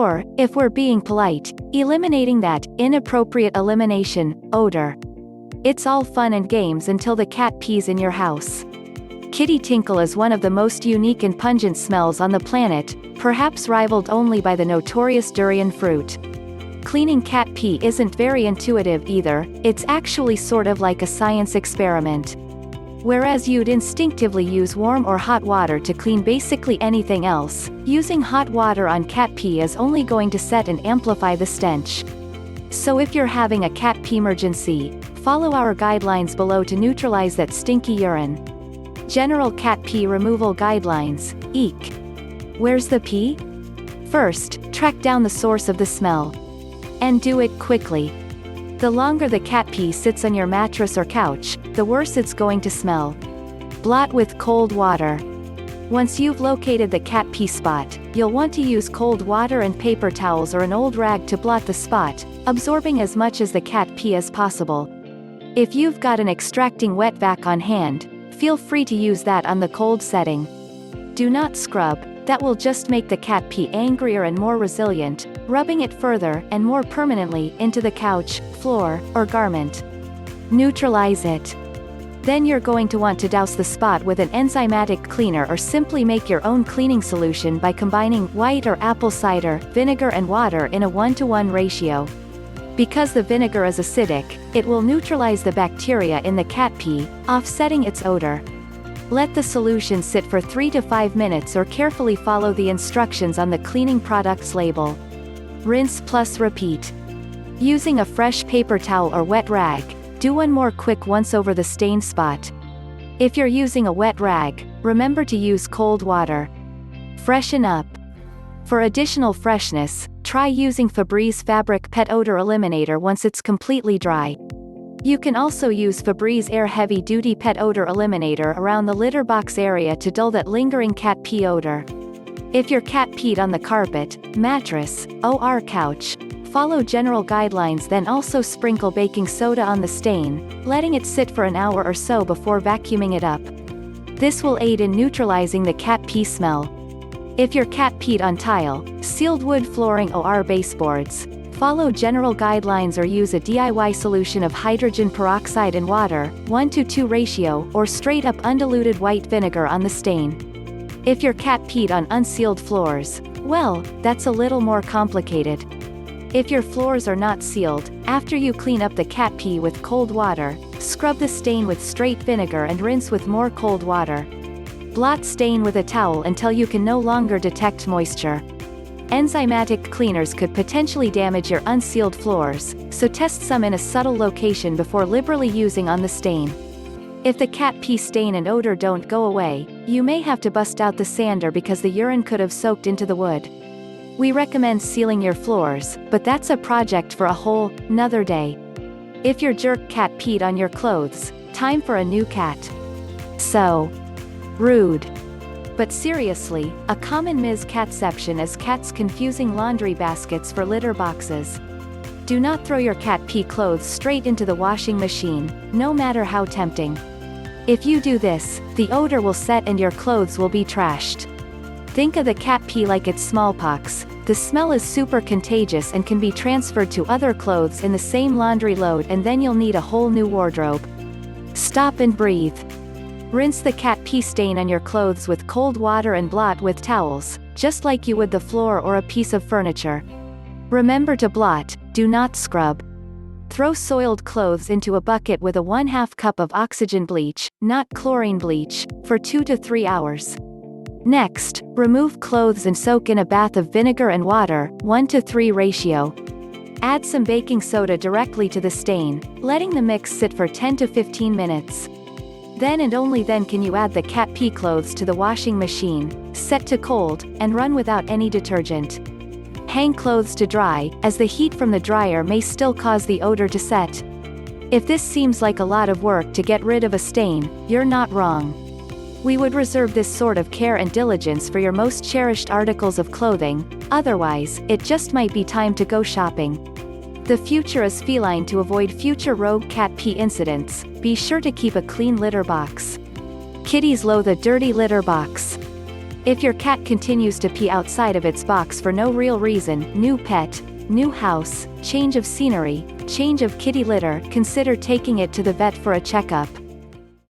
Or, if we're being polite, eliminating that inappropriate elimination, odor. It's all fun and games until the cat pees in your house. Kitty tinkle is one of the most unique and pungent smells on the planet, perhaps rivaled only by the notorious durian fruit. Cleaning cat pee isn't very intuitive either, it's actually sort of like a science experiment. Whereas you'd instinctively use warm or hot water to clean basically anything else, using hot water on cat pee is only going to set and amplify the stench. So if you're having a cat pee-mergency, follow our guidelines below to neutralize that stinky urine. General cat pee removal guidelines, eek. Where's the pee? First, track down the source of the smell. And do it quickly. The longer the cat pee sits on your mattress or couch, the worse it's going to smell. Blot with cold water. Once you've located the cat pee spot, you'll want to use cold water and paper towels or an old rag to blot the spot, absorbing as much as the cat pee as possible. If you've got an extracting wet vac on hand, feel free to use that on the cold setting. Do not scrub, that will just make the cat pee angrier and more resilient, rubbing it further and more permanently into the couch, floor, or garment. Neutralize it. Then you're going to want to douse the spot with an enzymatic cleaner or simply make your own cleaning solution by combining white or apple cider, vinegar and water in a 1-to-1 ratio. Because the vinegar is acidic, it will neutralize the bacteria in the cat pee, offsetting its odor. Let the solution sit for 3 to 5 minutes or carefully follow the instructions on the cleaning product's label. Rinse plus repeat. Using a fresh paper towel or wet rag, do one more quick once over the stained spot. If you're using a wet rag, remember to use cold water. Freshen up. For additional freshness, try using Febreze Fabric Pet Odor Eliminator once it's completely dry. You can also use Febreze Air Heavy Duty Pet Odor Eliminator around the litter box area to dull that lingering cat pee odor. If your cat peed on the carpet, mattress, or couch, follow general guidelines, then also sprinkle baking soda on the stain, letting it sit for an hour or so before vacuuming it up. This will aid in neutralizing the cat pee smell. If your cat peed on tile, sealed wood flooring or baseboards, follow general guidelines or use a DIY solution of hydrogen peroxide and water, 1-to-2 ratio, or straight up undiluted white vinegar on the stain. If your cat peed on unsealed floors, well, that's a little more complicated. If your floors are not sealed, after you clean up the cat pee with cold water, scrub the stain with straight vinegar and rinse with more cold water. Blot stain with a towel until you can no longer detect moisture. Enzymatic cleaners could potentially damage your unsealed floors, so test some in a subtle location before liberally using on the stain. If the cat pee stain and odor don't go away, you may have to bust out the sander because the urine could have soaked into the wood. We recommend sealing your floors, but that's a project for a whole nother day. If your jerk cat peed on your clothes, time for a new cat. So rude. But seriously, a common misconception is cats confusing laundry baskets for litter boxes. Do not throw your cat pee clothes straight into the washing machine, no matter how tempting. If you do this, the odor will set and your clothes will be trashed. Think of the cat pee like it's smallpox. The smell is super contagious and can be transferred to other clothes in the same laundry load, and then you'll need a whole new wardrobe. Stop and breathe. Rinse the cat pee stain on your clothes with cold water and blot with towels, just like you would the floor or a piece of furniture. Remember to blot, do not scrub. Throw soiled clothes into a bucket with a 1/2 cup of oxygen bleach, not chlorine bleach, for 2 to 3 hours. Next, remove clothes and soak in a bath of vinegar and water, 1-to-3 ratio. Add some baking soda directly to the stain, letting the mix sit for 10 to 15 minutes. Then and only then can you add the cat pee clothes to the washing machine, set to cold, and run without any detergent. Hang clothes to dry, as the heat from the dryer may still cause the odor to set. If this seems like a lot of work to get rid of a stain, you're not wrong. We would reserve this sort of care and diligence for your most cherished articles of clothing, otherwise, it just might be time to go shopping. The future is feline. To avoid future rogue cat pee incidents, be sure to keep a clean litter box. Kitties loathe a dirty litter box. If your cat continues to pee outside of its box for no real reason, new pet, new house, change of scenery, change of kitty litter, consider taking it to the vet for a checkup.